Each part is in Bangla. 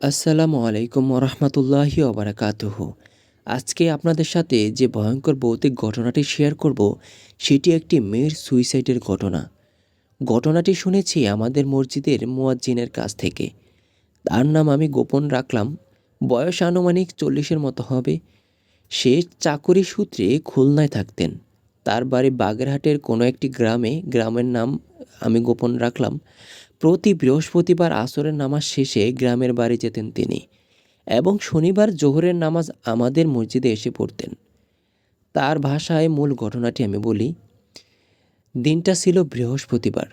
আসসালামু আলাইকুম ওরহমতুল্লাহি ওবরাকাতুহু। আজকে আপনাদের সাথে যে ভয়ঙ্কর ভৌতিক ঘটনাটি শেয়ার করব, সেটি একটি মেয়ের সুইসাইডের ঘটনা। ঘটনাটি শুনেছি আমাদের মসজিদের মুয়াজ্জিনের কাছ থেকে। তার নাম আমি গোপন রাখলাম। বয়স আনুমানিক 40-এর মতো হবে। সে চাকরি সূত্রে খুলনায় থাকতেন। তার বাড়ি বাগেরহাটের কোনো একটি গ্রামে। গ্রামের নাম আমি গোপন রাখলাম। প্রতি বৃহস্পতিবার আসরের নামাজ শেষে গ্রামের বাড়ি যেতেন তিনি এবং শনিবার জোহরের নামাজ আমাদের মসজিদে এসে পড়তেন। তার ভাষায় মূল ঘটনাটি আমি বলি। দিনটা ছিল বৃহস্পতিবার।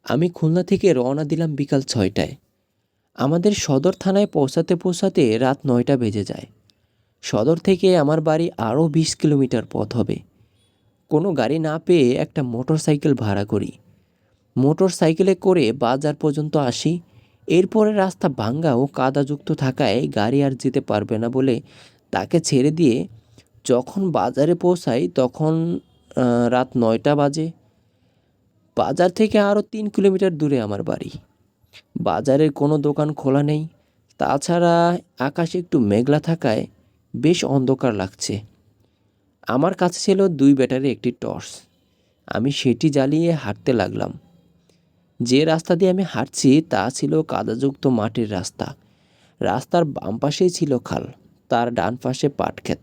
আমি খুলনা থেকে রওনা দিলাম বিকাল 6টায়। আমাদের সদর থানায় পৌঁছাতে পৌঁছাতে রাত 9টা বেজে যায়। সদর থেকে আমার বাড়ি আরও 20 কিলোমিটার পথ হবে। কোনো গাড়ি না পেয়ে একটা মোটর সাইকেল ভাড়া করি। মোটর সাইকেলে করে বাজার পর্যন্ত আসি। এরপরে রাস্তা ভাঙ্গা ও কাদাযুক্ত থাকায় গাড়ি আর যেতে পারবে না বলে তাকে ছেড়ে দিয়ে যখন বাজারে পৌঁছাই তখন রাত 9টা বাজে। বাজার থেকে আরও 3 কিলোমিটার দূরে আমার বাড়ি। বাজারের কোনো দোকান খোলা নেই। তাছাড়া আকাশে একটু মেঘলা থাকায় বেশ অন্ধকার লাগছে। আমার কাছে ছিল 2 ব্যাটারি একটি টর্চ। আমি সেটি জ্বালিয়ে হাঁটতে লাগলাম। যে রাস্তা দিয়ে আমি হাঁটছি তা ছিল কাদাযুক্ত মাটির রাস্তা। রাস্তার বাম পাশেই ছিল খাল, তার ডান পাশে পাট ক্ষেত।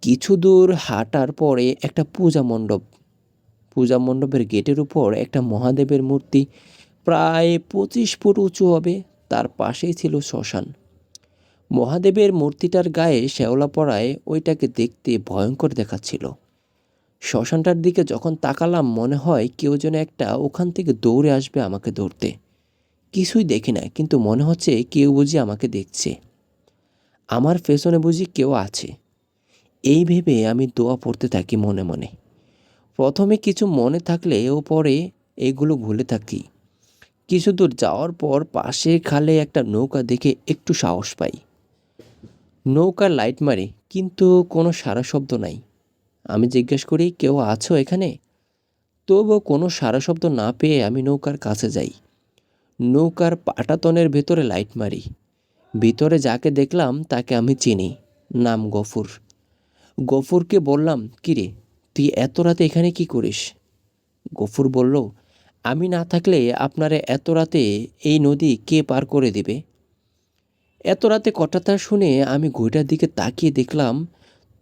কিছু দূর হাঁটার পরে একটা পূজা মণ্ডপের গেটের উপর একটা মহাদেবের মূর্তি, প্রায় 25 ফুট উঁচু হবে। তার পাশেই ছিল শ্মশান। মহাদেবের মূর্তিটার গায়ে শ্যাওলা পড়ায় ওইটাকে দেখতে ভয়ঙ্কর দেখাচ্ছিল। শ্মশানটার দিকে যখন তাকালাম মনে হয় কেউ যেন একটা ওখান থেকে দৌড়ে আসবে আমাকে ধরতে। কিছুই দেখি না, কিন্তু মনে হচ্ছে কেউ বুঝি আমাকে দেখছে। আমার পেছনে বুঝি কেউ আছে। এই ভেবে আমি দোয়া পড়তে থাকি মনে মনে। প্রথমে কিছু মনে থাকলেও পরে এগুলো ভুলে থাকি। কিছু দূর যাওয়ার পর পাশে খালে একটা নৌকা দেখে একটু সাহস পাই। নৌকার লাইট মারি, কিন্তু কোনো সাড়া শব্দ নাই। আমি জিজ্ঞেস করি, কেউ আছো এখানে? তবুও কোনো সাড়া শব্দ না পেয়ে আমি নৌকার কাছে যাই। নৌকার পাটাতনের ভেতরে লাইট মারি। ভিতরে যাকে দেখলাম তাকে আমি চিনি। নাম গফুর। গফুরকে বললাম, কিরে, তুই এত রাতে এখানে কি করিস? গফুর বলল, আমি না থাকলে আপনারে এত রাতে এই নদী কে পার করে দিবে? এত রাতে কথাটা শুনে আমি ঘড়িটার দিকে তাকিয়ে দেখলাম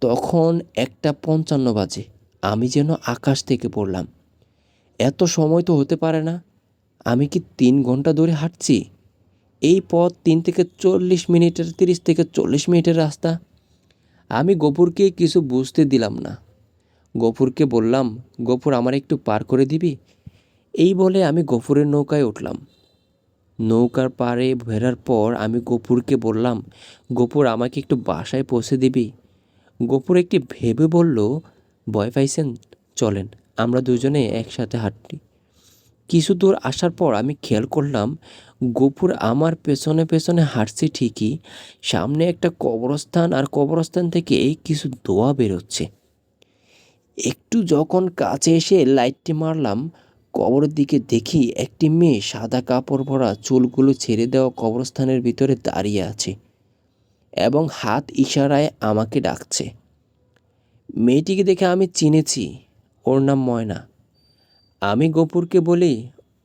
তখন 1টা 55 বাজে। আমি যেন আকাশ থেকে পড়লাম। এত সময় তো হতে পারে না। আমি কি 3 ঘন্টা ধরে হাঁটছি? এই পথ 30 থেকে 40 মিনিটের রাস্তা। আমি গফুরকে কিছু বুঝতে দিলাম না। গফুরকে বললাম, গফুর, আমার একটু পার করে দিবি? এই বলে আমি গফুরের নৌকায় উঠলাম। নৌকার পাড়ে ফেরার পর আমি গফুরকে বললাম, গফুর, আমাকে একটু বাসায় পৌঁছে দিবি? গফুর একটি ভেবে বলল, ভয় পাইছেন, চলেন আমরা দুজনে একসাথে হাঁটি। কিছু দূর আসার পর আমি খেয়াল করলাম গফুর আমার পেছনে পেছনে হাঁটছে ঠিকই, সামনে একটা কবরস্থান আর কবরস্থান থেকে কিছু ধোঁয়া বেরোচ্ছে। একটু যখন কাছে এসে লাইটটি মারলাম, কবরের দিকে দেখি একটি মেয়ে সাদা কাপড় পরা, চুলগুলো ছেড়ে দেওয়া কবরস্থানের ভিতরে দাঁড়িয়ে আছে এবং হাত ইশারায় আমাকে ডাকছে। মেয়েটিকে দেখে আমি চিনেছি, ওর নাম ময়না। আমি গফুরকে বলি,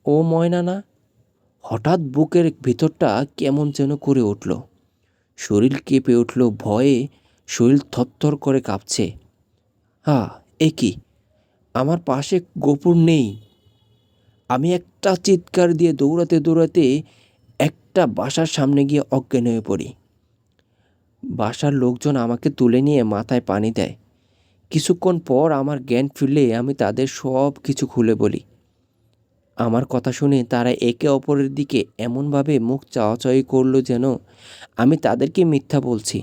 ও ময়না না? হঠাৎ বুকের ভিতরটা কেমন যেন করে উঠল। শরীর কেঁপে উঠল ভয়ে। শরীর থরথর করে কাঁপছে। এ কি? আমার পাশে গফুর নেই। আমি একটা চিৎকার দিয়ে দৌড়াতে দৌড়াতে একটা বাসার সামনে গিয়ে অজ্ঞান হয়ে পড়ি। বাসার লোকজন আমাকে তুলে নিয়ে মাথায় পানি দেয়। কিছুক্ষণ পর আমার জ্ঞান ফিরলে আমি তাদের সব কিছু খুলে বলি। আমার কথা শুনে তারা একে অপরের দিকে এমনভাবে মুখ চাওয়াচাওয়ি করলো যেন আমি তাদেরকে মিথ্যা বলছি।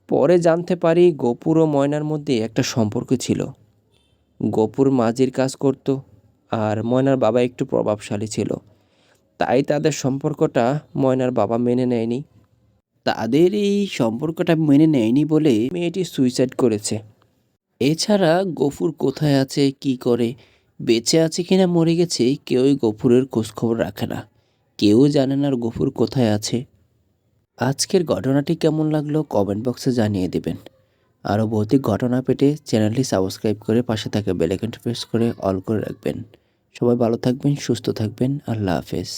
পরে জানতে পারি গফুর ও ময়নার মধ্যে একটা সম্পর্ক ছিল। গফুর মাঝির কাজ করত আর ময়নার বাবা একটু প্রভাবশালী ছিল। তাই তাদের সম্পর্কটা ময়নার বাবা মেনে নেয়নি। তাদের এই সম্পর্কটা মেনে নেয়নি বলে মেয়েটি সুইসাইড করেছে। এছাড়া গফুর কোথায় আছে, কি করে, বেঁচে আছে কিনা মরে গেছে, কেউই গফুরের খোঁজখবর রাখে না। কেউ জানে না গফুর কোথায় আছে। আজকের ঘটনাটি কেমন লাগলো কমেন্ট বক্সে জানিয়ে দিবেন। আরও ভৌতিক ঘটনা পেতে চ্যানেলটি সাবস্ক্রাইব করে পাশে থাকা বেল আইকনটি প্রেস করে অল করে রাখবেন। সবাই ভালো থাকবেন, সুস্থ থাকবেন। আল্লাহ হাফেজ।